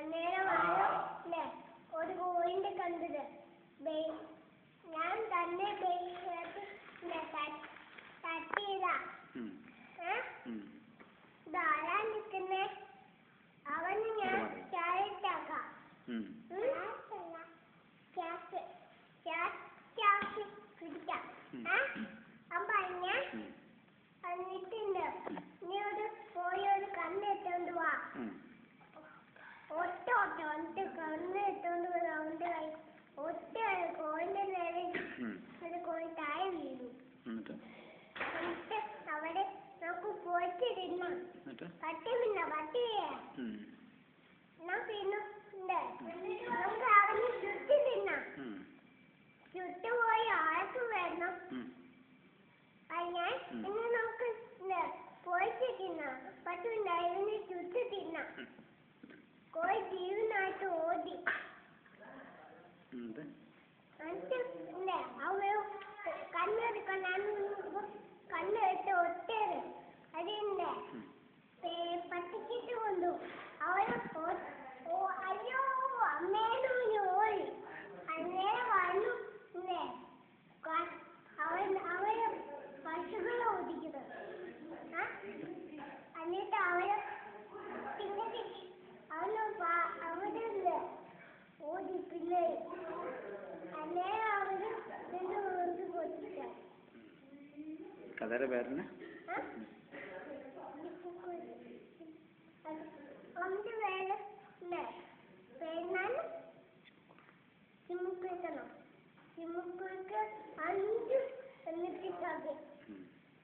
അന്നേരം അല്ലേ ഒരു കോഴിന്റെ കണ്ടത് ഞാൻ തന്നെ തട്ടിയതാ. ഇതാരാ നിൽക്കുന്നേ? അവന് ഞാൻ ക്യാരറ്റാക്കാം. പിടിക്കാം. അപ്പൊ ഞാൻ എന്നിട്ടുണ്ട് നീ പോയി ഒരു കണ്ണെടുത്തോണ്ട് വാ. ഒറ്റ കണ്ണെടുത്തോണ്ട് റൗണ്ട് കൈ ഒറ്റ കോഴിന്റെ നേരെ ഒരു കോഴി താഴെ വീണു. എന്നിട്ട് അവിടെ നമുക്ക് പോയിട്ട് തിന്നാം. പട്ടി പിന്നെ പട്ടിയെ പിന്നെ നമുക്ക് അവന് ചുറ്റി തിന്നാം. ചുറ്റുപോയി ആൾക്ക് വരണം. ഞാൻ ഇന്ന് നമുക്ക് പോയിട്ട് തിന്നാം. പട്ടി ഉണ്ടായിരുന്നു ചുറ്റി തിന്നാം. കോഴി ജീവനായിട്ട് ഓടി. കണ്ണെടുത്ത് ഒട്ടേത് അതിന്റെ പട്ടിക്കിട്ട് കൊണ്ടു. അവര് അയ്യോ അമ്മേനു ഓടി. അന്നേരം വന്നു അവര് പശുക്കളെ ഓടിക്കുന്നത്. എന്നിട്ട് അവര് പിന്നെ അവര് ഓടി പിള്ളേര്. അന്നേരം അവര് പൊട്ടിച്ച കഥയുടെ പേരെന്നെ ഒന്ന് വേണം പേരുന്നാലും ചിമ്മുക്കുഴിക്കണം. ചിമ്മുക്കുഴിക്ക് 5 എന്നിട്ട്